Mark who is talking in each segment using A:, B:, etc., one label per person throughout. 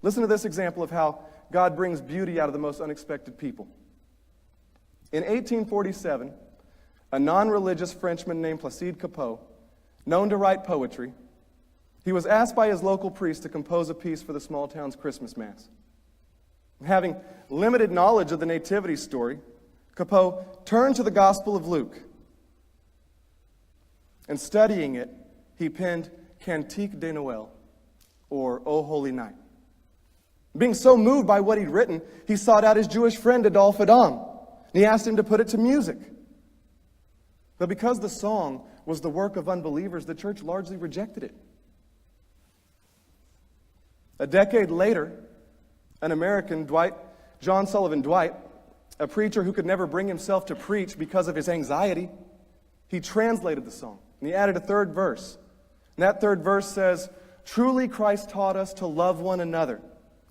A: Listen to this example of how God brings beauty out of the most unexpected people. In 1847, a non-religious Frenchman named Placide Cappeau, known to write poetry, he was asked by his local priest to compose a piece for the small town's Christmas Mass. Having limited knowledge of the Nativity story, Cappeau turned to the Gospel of Luke, and studying it, he penned Cantique de Noël, or O Holy Night. Being so moved by what he'd written, he sought out his Jewish friend Adolphe Adam, and he asked him to put it to music. But because the song was the work of unbelievers, the church largely rejected it. A decade later, an American, John Sullivan Dwight, a preacher who could never bring himself to preach because of his anxiety, he translated the song, and he added a third verse. And that third verse says, "Truly Christ taught us to love one another.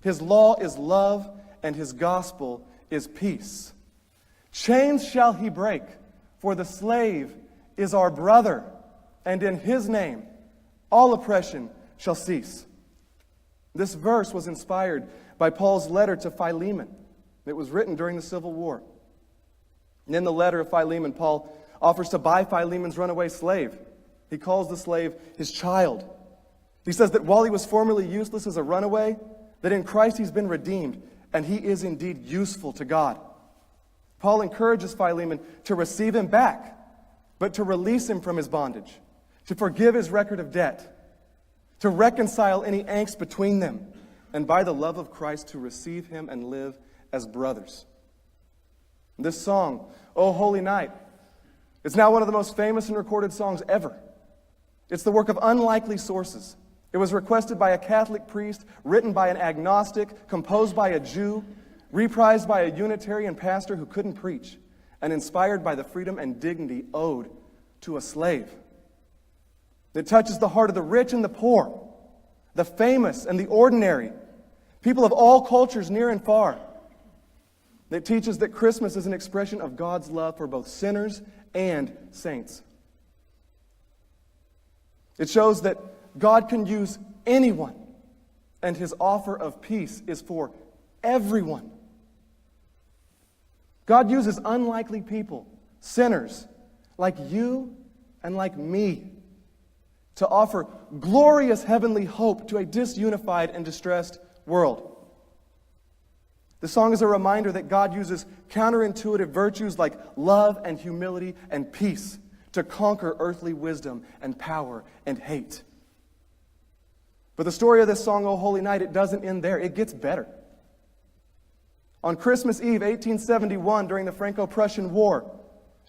A: His law is love, and his gospel is peace. Chains shall he break, for the slave is our brother, and in his name all oppression shall cease." This verse was inspired by Paul's letter to Philemon. It was written during the Civil War. And in the letter of Philemon, Paul offers to buy Philemon's runaway slave. He calls the slave his child. He says that while he was formerly useless as a runaway, that in Christ he's been redeemed, and he is indeed useful to God. Paul encourages Philemon to receive him back, but to release him from his bondage, to forgive his record of debt, to reconcile any angst between them, and by the love of Christ to receive him and live as brothers. This song, O Holy Night, is now one of the most famous and recorded songs ever. It's the work of unlikely sources. It was requested by a Catholic priest, written by an agnostic, composed by a Jew, reprised by a Unitarian pastor who couldn't preach, and inspired by the freedom and dignity owed to a slave. It touches the heart of the rich and the poor, the famous and the ordinary, people of all cultures near and far. It teaches that Christmas is an expression of God's love for both sinners and saints. It shows that God can use anyone, and his offer of peace is for everyone. God uses unlikely people, sinners, like you and like me, to offer glorious heavenly hope to a disunified and distressed world. The song is a reminder that God uses counterintuitive virtues like love and humility and peace to conquer earthly wisdom and power and hate. But the story of this song, O Holy Night, it doesn't end there. It gets better. On Christmas Eve, 1871, during the Franco-Prussian War,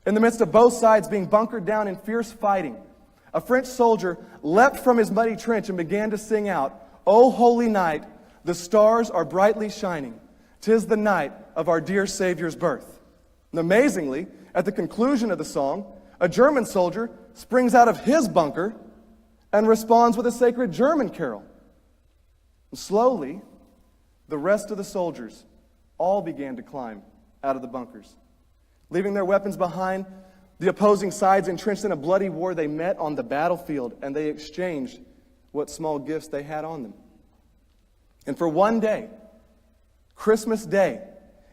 A: in the midst of both sides being bunkered down in fierce fighting, a French soldier leapt from his muddy trench and began to sing out, O holy night, the stars are brightly shining. 'Tis the night of our dear Savior's birth. And amazingly, at the conclusion of the song, a German soldier springs out of his bunker and responds with a sacred German carol. And slowly, the rest of the soldiers all began to climb out of the bunkers. Leaving their weapons behind, the opposing sides entrenched in a bloody war, they met on the battlefield and they exchanged what small gifts they had on them. And for one day, Christmas Day,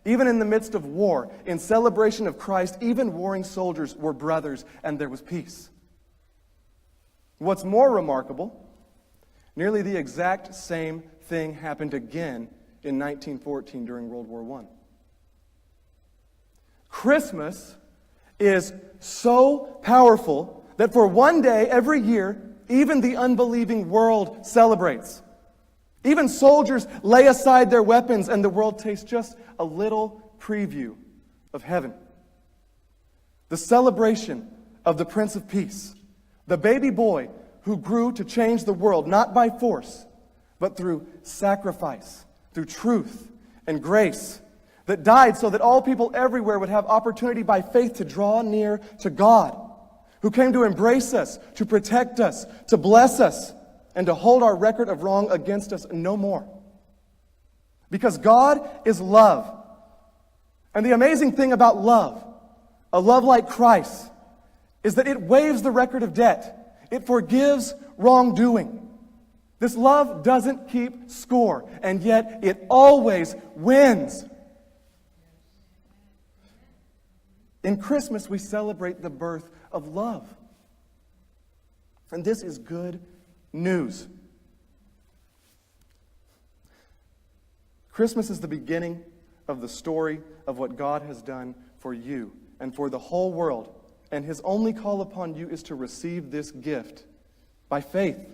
A: even in the midst of war, in celebration of Christ, even warring soldiers were brothers and there was peace. What's more remarkable, nearly the exact same thing happened again in 1914 during World War I. Christmas is so powerful that for one day every year, even the unbelieving world celebrates. Even soldiers lay aside their weapons and the world tastes just a little preview of heaven. The celebration of the Prince of Peace, the baby boy who grew to change the world, not by force, but through sacrifice, through truth and grace, that died so that all people everywhere would have opportunity by faith to draw near to God, who came to embrace us, to protect us, to bless us, and to hold our record of wrong against us no more. Because God is love. And the amazing thing about love, a love like Christ, is that it waives the record of debt. It forgives wrongdoing. This love doesn't keep score, and yet it always wins. In Christmas, we celebrate the birth of love. And this is good news. Christmas is the beginning of the story of what God has done for you and for the whole world. And His only call upon you is to receive this gift by faith.